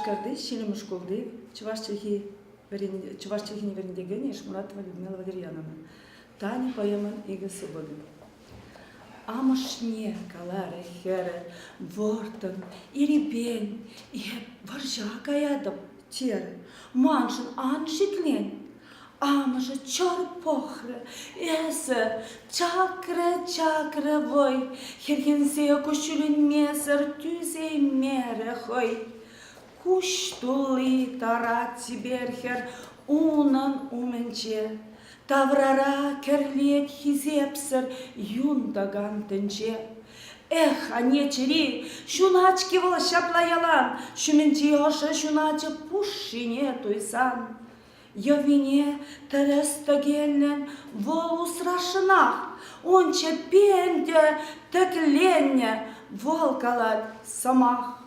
Башкарды, Шилимушкулды, Чувашчехи невернедеген, Ишмуратова Людмила Валерьяновна. Таня поеман Иго Свободин. Амашне, каларе, хере, вортон, и ребень, и варжака ядом, тере, маншин, аншиклень. Амаша чор похре, эсер, чакре вой, херхенсе кушулин месер, тюзе мере хой. Куштули тарат сиберхер, унан уменче, таврара керлет хизепсер, юндаган тенче. Эх, а не чери, шуначки волшапла ялан, шуменчиоша шунача пушине туйсан. Я вине терестогенен волус рашнах, онче пенде текленне волкалат самах.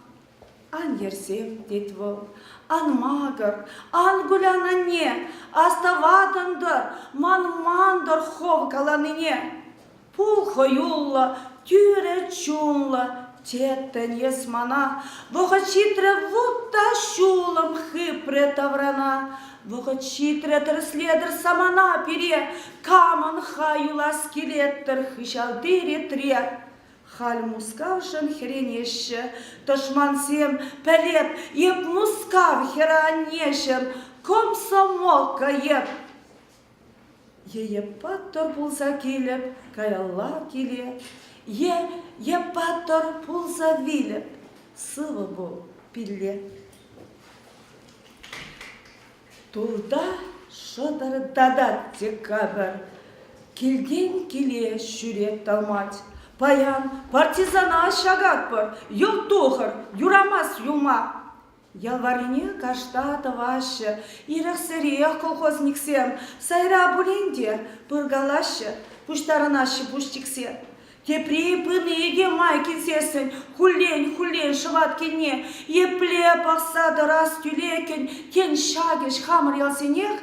Ан ерсем детвол, ан магар, ан гулянане, аставадандар, ман мандор ховкаланыне. Пулхо юлла, тюре чунла, теттен есмана, вохачитре вута шулам хыпре таврана. Вохачитре терследер самана пере, каман хаюла скелеттер хышалдыре тре. Халь мускавшен хренеше, тошман сем пелет, еп мускав херанешем, комсомолка еп. Епаттор пулса килеп, каялла килеп, епаттор пулса вилеп, сывы бол пилле. Тулда шодар дадат декабр, келген келе шүрек талмать. Паян партизана шагат пар, юл тухар, юрамас юма. Ялварине каштата ваще, ирахсерех колхозниксем, сайра буленде, пыргалаще, пуштаранаще пуштиксе. Тепри пыныге майки сесен, хулень, шаваткине, епле пахсада раз тюлекен, кен шагеш хамыр ялсенех.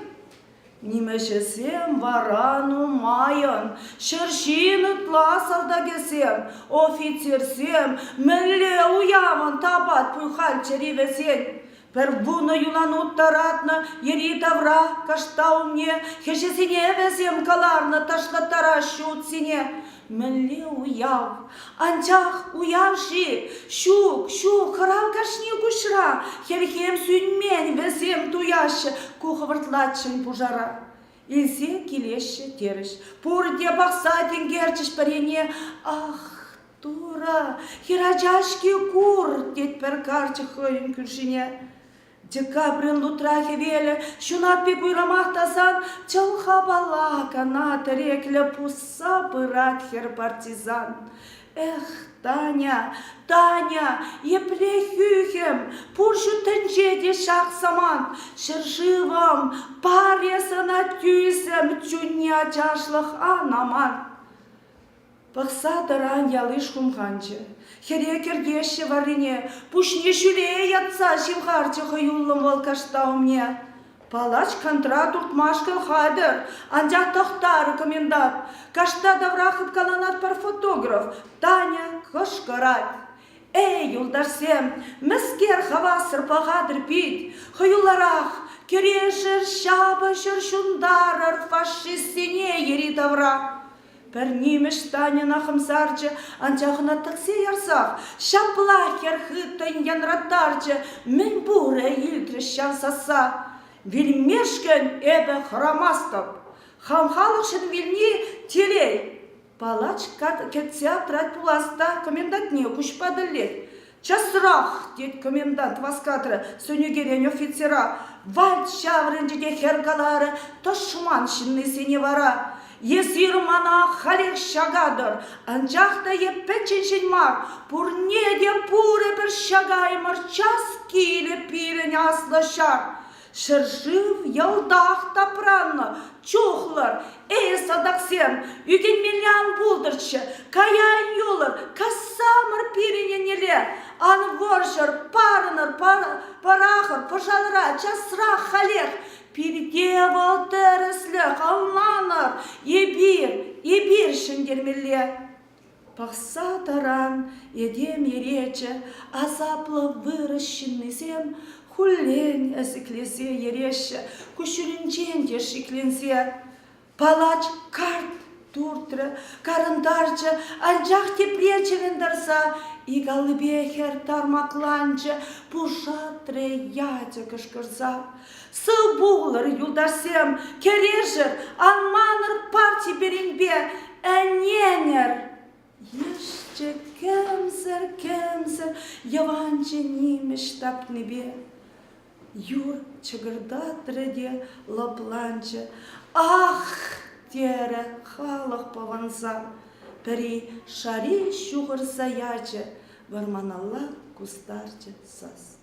Нимешесем варану майон, шершины тласалдагесем, офицерсем, мелле уяван табат пуйхаль черивесен. Первуна юланут таратна, ери тавра, кашта умне, хешесине весем каларна, ташка таращут сине. Мелле уяв, анчах уявши, шук, харав кашни кушра, херхем сюнмен весем туяще, куховартлатшин пужара. Илсе килеше тереш, пурде бахсатин герчиш парене, ах, тура, хираджашки кур, тет перкарчы хойн күршине. Декабрин лутрахи веле, шунат пикуйрамах тасан, чалха балака на тарекле пуса пырат хер партизан. Эх, Таня, еплехюхем, пуршу тенчеде шах саман, шершивам, паресана тюсем, чуня чашлах анаман. Пахса таран ялыш хумханче, херекер деше варине, пушне шюле ятса шимхарче хаюллам волкашта умне. Палач контрат уртмашкал хадер, анжак тохтары комендант, кашта даврахыт каланат пар фотограф, Таня кошкарат. Эй, юлдарсем, мескер хавасыр пагадыр пит, хаюларах, керешер шабашыр шундарыр фашистине ери давра. Пернимеш Таня нахымсарчы, анчахына таксе ярсах, шаплахер хытын янратарчы, мен буре илтрещан саса. Вельмешкен эбе храмастов, хамхалықшын вильни телей. Палач кется трать пуласта комендантне кушпадылет. Часрах, дед комендант васкатры, сөнегерен офицера, вальд шаврынжеде хергалары, тошман шинны сене вара. Есирмана халек шагадыр, анчахта еппеченшен мар, пурнеде пуре бір шагаймыр, час киле пирен аслашар. Шыршыв ялдах тапранны, чухлар, эйсадаксен, үген миллиан булдырчы, каян юлыр, кассамыр пирененеле, ан воршыр, парыныр, парахыр, пожалра, часра халек, пирде волтересле, халнаныр, ебир шындермеле. Пахса таран, едем ерече, азаплы выращенный зем, Куллен әсіклесе ереше, күшірінчен де шикленсе, палач карт туртры, карындарчы, анжақ тепречевендарса, и голубехер тармакланчы, пушатры ядя кышкырса. Сыл буғылыр юлдасем, кережір, анманыр парти берінбе, әненер. Еще кемсер, яванчы немеш тапнебе. Юр чыгырдатрыде лапланчы, ах, тере халық паванса, пірі шари шуғырса ячы, варманала кустарчы сас.